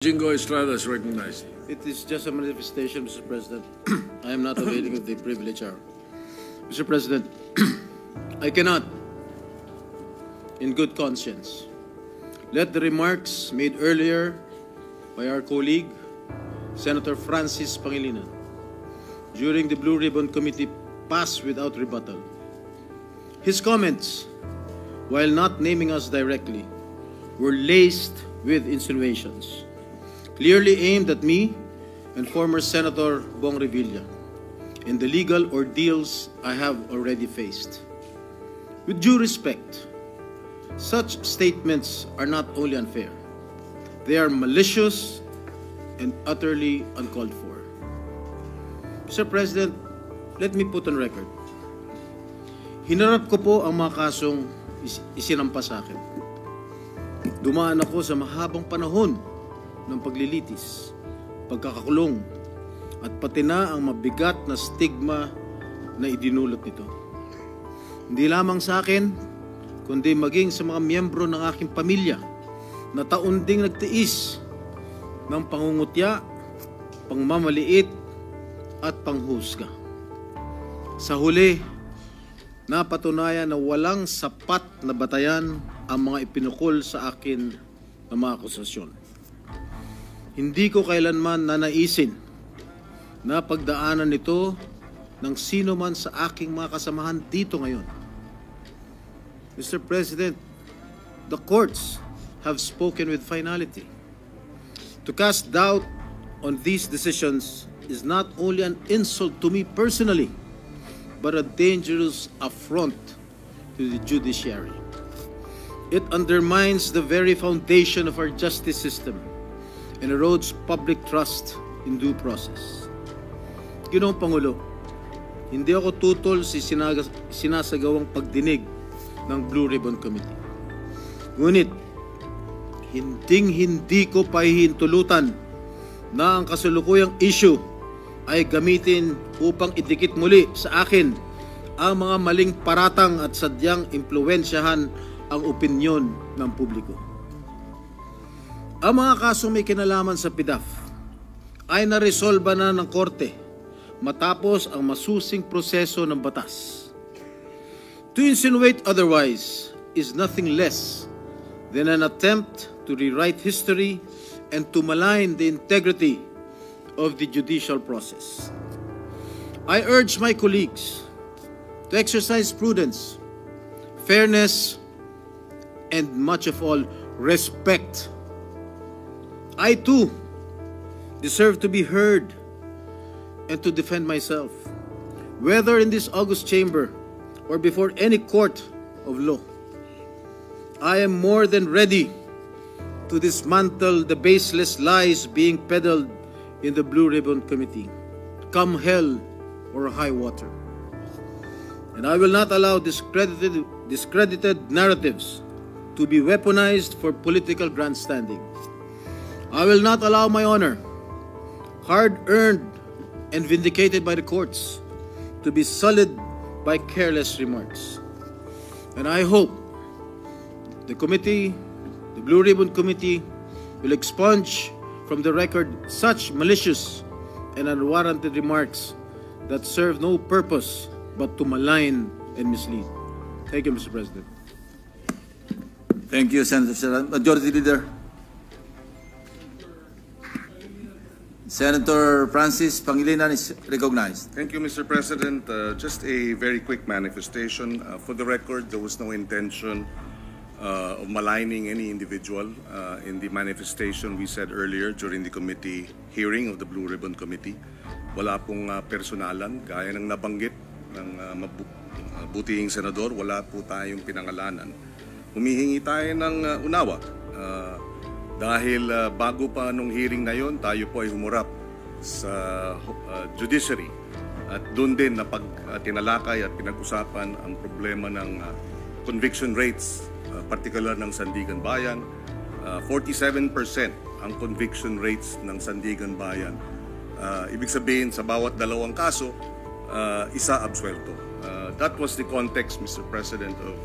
Jingo Estrada is recognized. It is just a manifestation, Mr. President. I am not availing of the privilege hour. Mr. President, I cannot, in good conscience, let the remarks made earlier by our colleague, Senator Francis Pangilinan, during the Blue Ribbon Committee pass without rebuttal. His comments, while not naming us directly, were laced with insinuations, clearly aimed at me and former Senator Bong Revilla in the legal ordeals I have already faced. With due respect, such statements are not only unfair, they are malicious and utterly uncalled for. Mr. President, let me put on record. Hinarap ko po ang mga kasong isinampa sa akin. Dumaan ako sa mahabang panahon ng paglilitis, pagkakakulong, at pati na ang mabigat na stigma na idinulot nito. Hindi lamang sa akin, kundi maging sa mga miyembro ng aking pamilya na taon ding nagtiis ng pangungutya, pangmamaliit, at panghusga. Sa huli, napatunayan na walang sapat na batayan ang mga ipinukol sa akin na mga akusasyon. Hindi ko kailanman nanaisin na pagdaanan ito ng sino man sa aking mga kasamahan dito ngayon. Mr. President, the courts have spoken with finality. To cast doubt on these decisions is not only an insult to me personally, but a dangerous affront to the judiciary. It undermines the very foundation of our justice system and erodes public trust in due process. Ginoong Pangulo, hindi ako tutol sa sinasagawang pagdinig ng Blue Ribbon Committee. Ngunit, hindi ko pahihintulutan na ang kasalukuyang issue ay gamitin upang idikit muli sa akin ang mga maling paratang at sadyang impluwensyahan ang opinyon ng publiko. Ang mga kasong may kinalaman sa PDAF ay naresolba na ng korte matapos ang masusing proseso ng batas. To insinuate otherwise is nothing less than an attempt to rewrite history and to malign the integrity of the judicial process. I urge my colleagues to exercise prudence, fairness, and much of all, respect. I too deserve to be heard and to defend myself, whether in this august chamber or before any court of law. I am more than ready to dismantle the baseless lies being peddled in the Blue Ribbon Committee, come hell or high water. And I will not allow discredited narratives to be weaponized for political grandstanding. I will not allow my honor, hard-earned and vindicated by the courts, to be sullied by careless remarks. And I hope the committee, the Blue Ribbon Committee, will expunge from the record such malicious and unwarranted remarks that serve no purpose but to malign and mislead. Thank you, Mr. President. Thank you, Senator Serrano. Majority Leader. Senator Francis Pangilinan is recognized. Thank you, Mr. President. Just a very quick manifestation. For the record, there was no intention of maligning any individual in the manifestation we said earlier during the committee hearing of the Blue Ribbon Committee. Wala pong personalan, gaya ng nabanggit ng butihing senador, wala po tayong pinangalanan. Humihingi tayo ng unawa. Dahil bago pa nung hearing na yon, tayo po ay humurap sa judiciary. At doon din na tinalakay at pinag-usapan ang problema ng conviction rates, particular ng Sandigan Bayan. 47% ang conviction rates ng Sandigan Bayan. Ibig sabihin, sa bawat dalawang kaso, isa absuelto. That was the context, Mr. President, of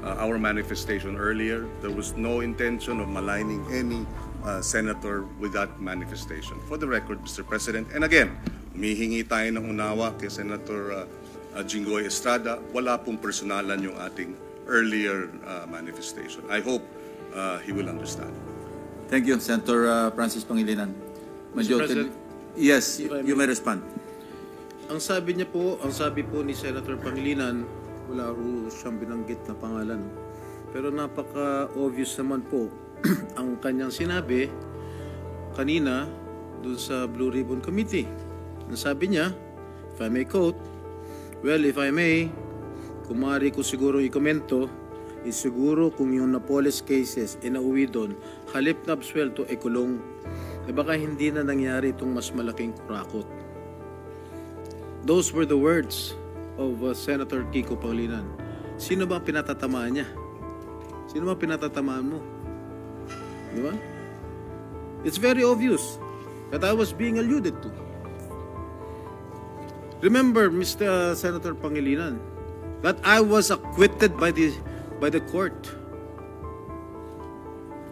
our manifestation earlier. There was no intention of maligning any senator with that manifestation. For the record, Mr. President, and again, humihingi tayo ng unawa kay Senator Jinggoy Estrada. Wala pong personalan yung ating earlier manifestation. I hope he will understand. Thank you, Senator Francis Pangilinan. Mr. President, yes, if I you may- may respond. Ang sabi po ni Senator Pangilinan, wala ho siyang binanggit na pangalan. Pero napaka-obvious naman po ang kanyang sinabi kanina dun sa Blue Ribbon Committee. Ang sabi niya, if I may quote, well, if I may, kung maaari ko siguro ikomento, siguro kung yung Napoles cases inauwi doon, halip na absuelto e kulong, baka hindi na nangyari itong mas malaking kurakot. Those were the words of Senator Kiko Pangilinan. Sino ba ang pinatatamaan niya? Sino ba ang pinatatamaan mo? Di ba? It's very obvious that I was being alluded to. Remember, Mr. Senator Pangilinan, that I was acquitted by the court.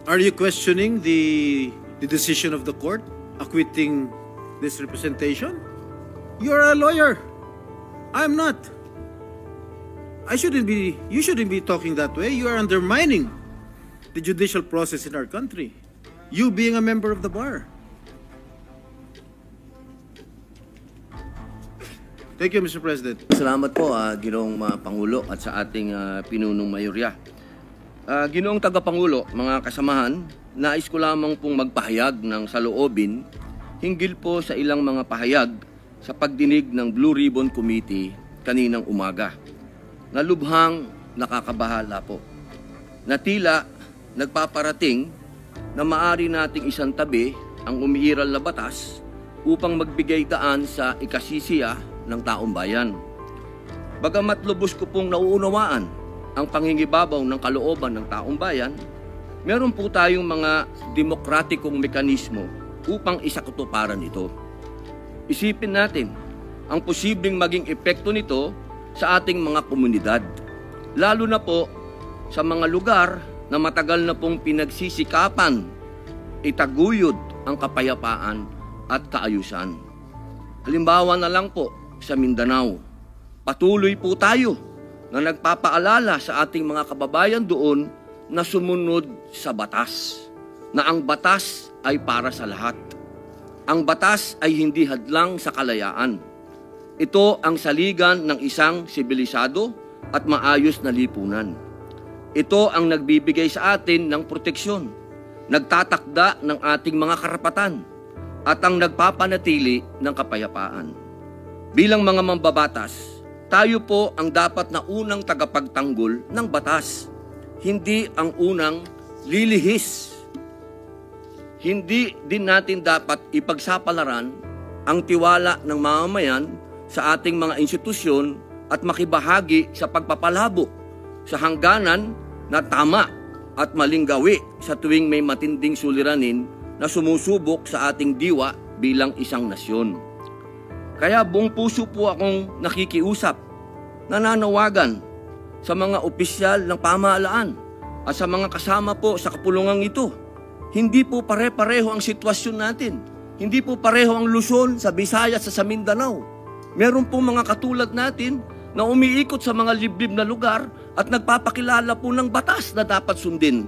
Are you questioning the decision of the court acquitting this representation? You're a lawyer. I'm not. You shouldn't be talking that way. You are undermining the judicial process in our country. You being a member of the bar. Thank you, Mr. President. Salamat po, Ginoong Pangulo at sa ating pinunong mayorya. Ginoong Tagapangulo, mga kasamahan, nais ko lamang pong magpahayag ng saloobin hinggil po sa ilang mga pahayag sa pagdinig ng Blue Ribbon Committee kaninang umaga. Nalubhang nakakabahala po. Na tila nagpaparating na maari nating isantabi ang umiiral na batas upang magbigay daan sa ikasisiya ng taong bayan. Bagamat lubos ko pong nauunawaan ang pangingibabaw ng kalooban ng taong bayan, meron po tayong mga demokratikong mekanismo upang isakatuparan ito. Isipin natin ang posibleng maging epekto nito sa ating mga komunidad, lalo na po sa mga lugar na matagal na pong pinagsisikapan itaguyod ang kapayapaan at kaayusan. Halimbawa na lang po, sa Mindanao, patuloy po tayo na nagpapaalala sa ating mga kababayan doon na sumunod sa batas, na ang batas ay para sa lahat. Ang batas ay hindi hadlang sa kalayaan. Ito ang saligan ng isang sibilisado at maayos na lipunan. Ito ang nagbibigay sa atin ng proteksyon, nagtatakda ng ating mga karapatan, at ang nagpapanatili ng kapayapaan. Bilang mga mambabatas, tayo po ang dapat na unang tagapagtanggol ng batas, hindi ang unang lilihis. Hindi din natin dapat ipagsapalaran ang tiwala ng mamamayan sa ating mga institusyon at makibahagi sa pagpapalabo sa hangganan na tama at maling gawi sa tuwing may matinding suliranin na sumusubok sa ating diwa bilang isang nasyon. Kaya buong puso po akong nakikiusap, nananawagan sa mga opisyal ng pamahalaan at sa mga kasama po sa kapulungang ito. Hindi po pare-pareho ang sitwasyon natin. Hindi po pareho ang Luzon sa Visayas at sa Mindanao. Meron po mga katulad natin na umiikot sa mga liblib na lugar at nagpapakilala po ng batas na dapat sundin.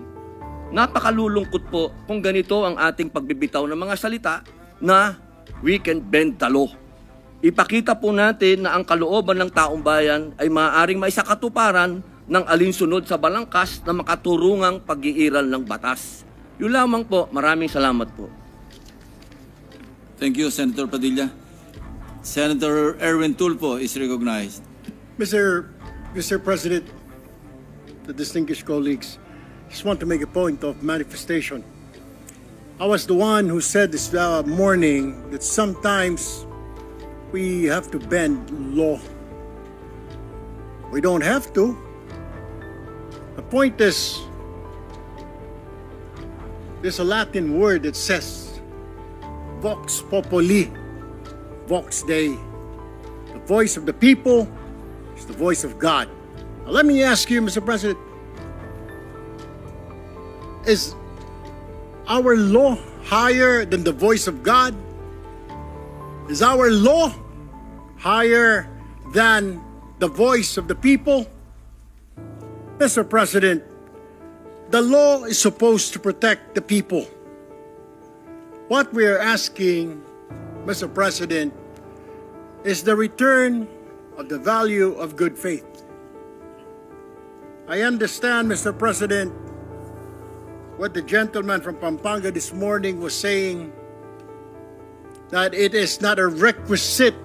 Napakalulungkot po kung ganito ang ating pagbibitaw ng mga salita na we can bend the law. Ipakita po natin na ang kalooban ng taong bayan ay maaaring maisakatuparan ng alinsunod sa balangkas na makaturungang pag-iiral ng batas. Yun lamang po. Maraming salamat po. Thank you, Senator Padilla. Senator Erwin Tulfo is recognized. Mr. President, the distinguished colleagues, just want to make a point of manifestation. I was the one who said this morning that sometimes we have to bend law. We don't have to. The point is, there's a Latin word that says, vox populi, vox Dei. The voice of the people is the voice of God. Now, let me ask you, Mr. President, is our law higher than the voice of God? Is our law higher than the voice of the people? Mr. President, the law is supposed to protect the people. What we are asking, Mr. President, is the return of the value of good faith. I understand, Mr. President, what the gentleman from Pampanga this morning was saying, that it is not a requisite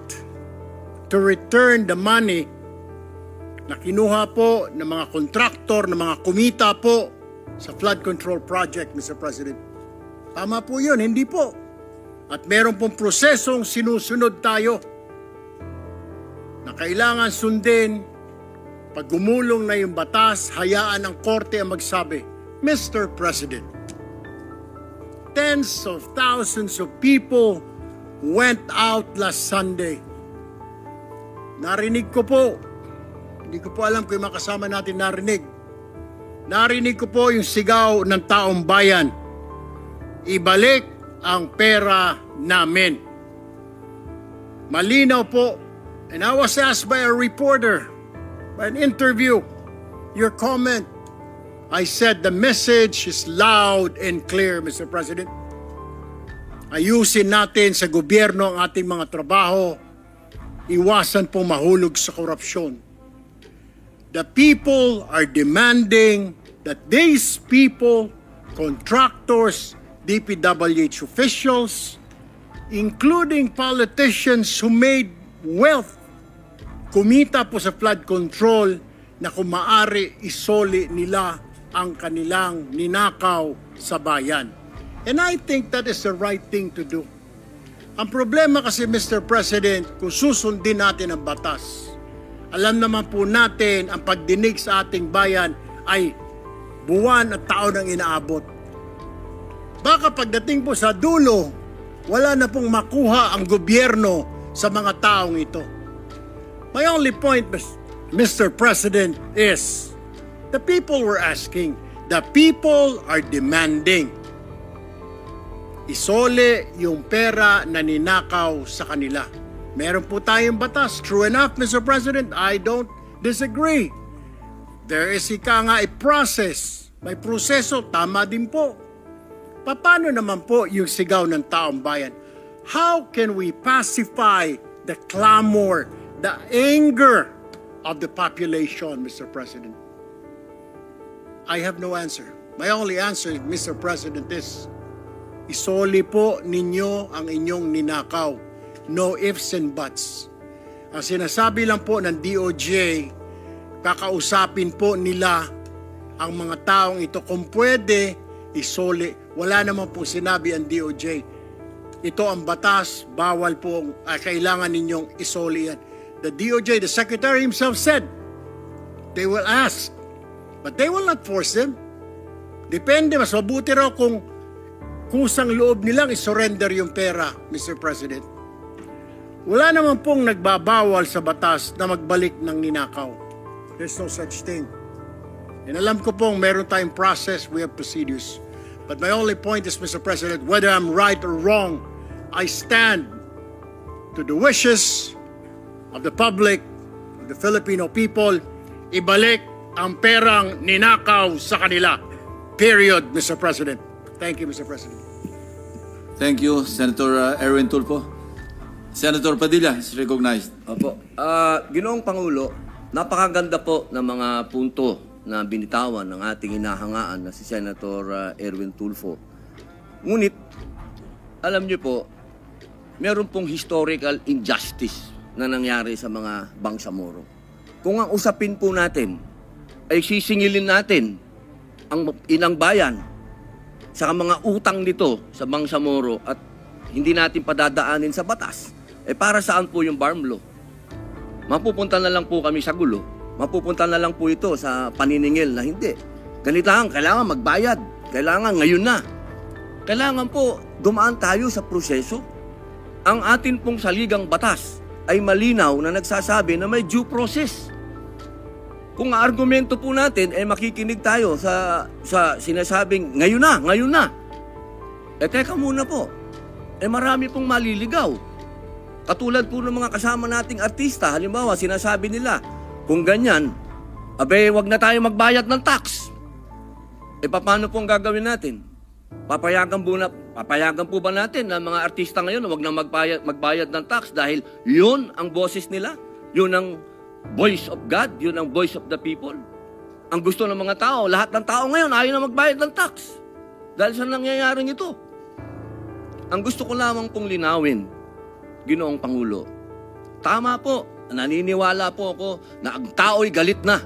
to return the money na kinuha po ng mga kontraktor, ng mga kumita po sa flood control project, Mr. President. Tama po yun, hindi po. At meron pong prosesong sinusunod tayo na kailangan sundin. Pag gumulong na yung batas, hayaan ang korte ang magsabi, Mr. President, tens of thousands of people went out last Sunday. Narinig ko po, hindi ko po alam kung yung mga kasama natin narinig. Narinig ko po yung sigaw ng taong bayan, ibalik ang pera namin. Malinaw po, and I was asked by a reporter, by an interview, your comment. I said the message is loud and clear, Mr. President. Ayusin natin sa gobyerno ang ating mga trabaho. Iwasan po mahulog sa korupsyon. The people are demanding that these people, contractors, DPWH officials, including politicians who made wealth, kumita po sa flood control, na kung maaari isoli nila ang kanilang ninakaw sa bayan. And I think that is the right thing to do. Ang problema kasi, Mr. President, kung susundin natin ang batas, alam naman po natin ang pagdinig sa ating bayan ay buwan at taon ang inaabot. Baka pagdating po sa dulo, wala na pong makuha ang gobyerno sa mga taong ito. My only point, Mr. President, is the people were asking, the people are demanding. Isole yung pera na ninakaw sa kanila. Meron po tayong batas. True enough, Mr. President, I don't disagree. There is a process. May proseso, tama din po. Paano naman po yung sigaw ng taong bayan? How can we pacify the clamor, the anger of the population, Mr. President? I have no answer. My only answer, Mr. President, is isoli po ninyo ang inyong ninakaw. No ifs and buts. Ang sinasabi lang po ng DOJ, kakausapin po nila ang mga taong ito. Kung pwede, isoli. Wala naman po sinabi ang DOJ. Ito ang batas, bawal po, kailangan ninyong isoli yan. The DOJ, the Secretary himself said, they will ask, but they will not force them. Depende, mas mabuti raw kung kusang loob nilang isurrender yung pera, Mr. President. Wala naman pong nagbabawal sa batas na magbalik ng ninakaw. There's no such thing. And alam ko pong meron tayong process, we have procedures. But my only point is, Mr. President, whether I'm right or wrong, I stand to the wishes of the public, of the Filipino people, ibalik ang perang ninakaw sa kanila. Period, Mr. President. Thank you, Mr. President. Thank you, Senator Erwin Tulfo. Senator Padilla is recognized. Opo. Ginoong Pangulo, napakaganda po ng mga punto na binitawan ng ating hinahangaan na si Senator Erwin Tulfo. Ngunit, alam niyo po, meron pong historical injustice na nangyari sa mga Bangsamoro. Kung ang usapin po natin ay sisingilin natin ang ilang bayan sa mga utang nito sa Bangsamoro at hindi natin padadaanin sa batas, para saan po yung farm law? Mapupunta na lang po kami sa gulo. Mapupunta na lang po ito sa paniningil na hindi. Kailangan magbayad. Kailangan ngayon na. Kailangan po dumaan tayo sa proseso. Ang atin pong saligang batas ay malinaw na nagsasabi na may due process. Kung ang argumento po natin ay makikinig tayo sa sinasabing ngayon na. Teka muna po. Marami pong maliligaw. Katulad po ng mga kasama nating artista, halimbawa, sinasabi nila, kung ganyan, wag na tayo magbayad ng tax. Paano pong gagawin natin? Papayagan po ba natin na mga artista ngayon na wag na magbayad ng tax dahil yun ang boses nila? Yun ang voice of God? Yun ang voice of the people? Ang gusto ng mga tao, lahat ng tao ngayon ayaw na magbayad ng tax. Dahil sa nangyayaring ito. Ang gusto ko lamang pong linawin, Ginoong Pangulo, tama po, naniniwala po ako na ang tao'y galit na.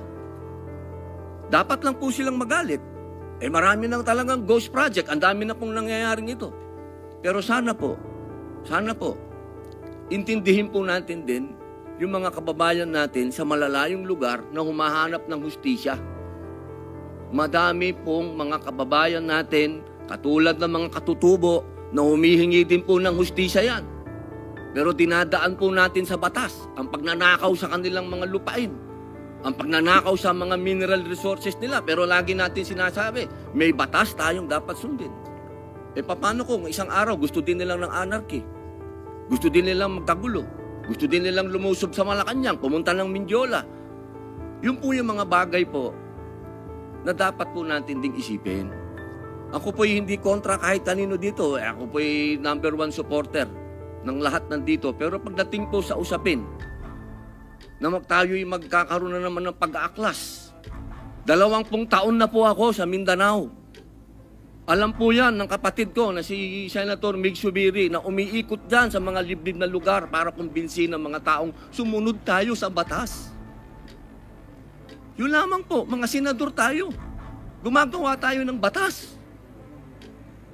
Dapat lang po silang magalit. Marami nang talagang ghost project, ang dami na pong nangyayaring ito. Pero sana po, intindihin po natin din yung mga kababayan natin sa malalayong lugar na humahanap ng hustisya. Madami pong mga kababayan natin, katulad ng mga katutubo, na humihingi din po ng hustisya yan. Pero dinadaan po natin sa batas ang pagnanakaw sa kanilang mga lupain, ang pagnanakaw sa mga mineral resources nila. Pero lagi natin sinasabi, may batas tayong dapat sundin. Paano kung isang araw gusto din nilang ng anarchy? Gusto din nilang magkagulo? Gusto din nilang lumusob sa Malacanang, pumunta ng Mindiola? Yun po yung mga bagay po na dapat po natin ding isipin. Ako po'y hindi kontra kahit kanino dito. Ako po'y number 1 supporter ng lahat nandito. Pero pagdating po sa usapin, na tayo'y magkakaroon na naman ng pag-aaklas. 20 taon na po ako sa Mindanao. Alam po yan ng kapatid ko na si Senator Mig Subiri na umiikot dyan sa mga liblib na lugar para kumbinsin ng mga taong sumunod tayo sa batas. Yun lamang po, mga senador tayo. Gumagawa tayo ng batas.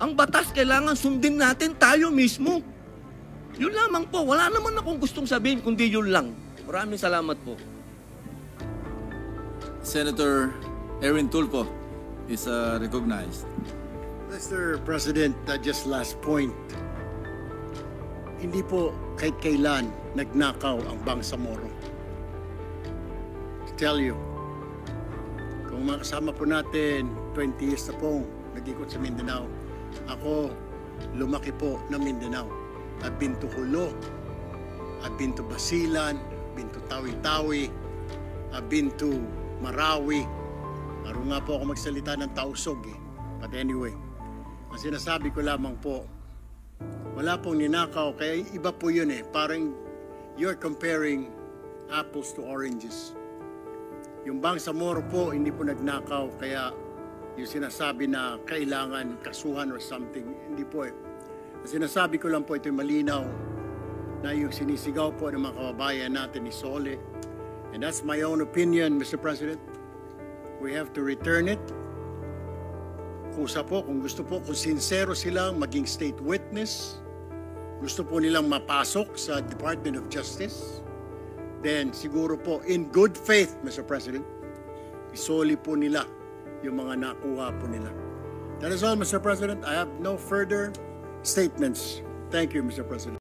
Ang batas kailangan sundin natin tayo mismo. Yun lamang po. Wala naman akong gustong sabihin kundi yun lang. Maraming salamat po. Senator Erwin Tulfo is recognized. Mr. President, just last point. Hindi po kahit kailan nagnakaw ang Bangsamoro. To tell you, kung makasama po natin, 20 years na pong nag-ikot sa Mindanao. Ako, lumaki po ng Mindanao. I've been to Hulo, I've been to Basilan, I've been to Tawi-Tawi, I've been to Marawi. Marunong nga po ako magsalita ng Tausog eh. But anyway, ang sinasabi ko lamang po, wala pong ninakaw, kaya iba po yun eh. Parang you're comparing apples to oranges. Yung Bangsamoro po, hindi po nagnakaw, kaya yung sinasabi na kailangan kasuhan or something, hindi po eh. Ang sinasabi ko lang po, ito'y malinaw na yung sinisigaw po ng mga kababayan natin ni Sole. And that's my own opinion, Mr. President. We have to return it. Kusa po, kung gusto po, kung sincero silang maging state witness, gusto po nilang mapasok sa Department of Justice, then siguro po, in good faith, Mr. President, isoli po nila yung mga nakuha po nila. That is all, Mr. President. I have no further statements. Thank you, Mr. President.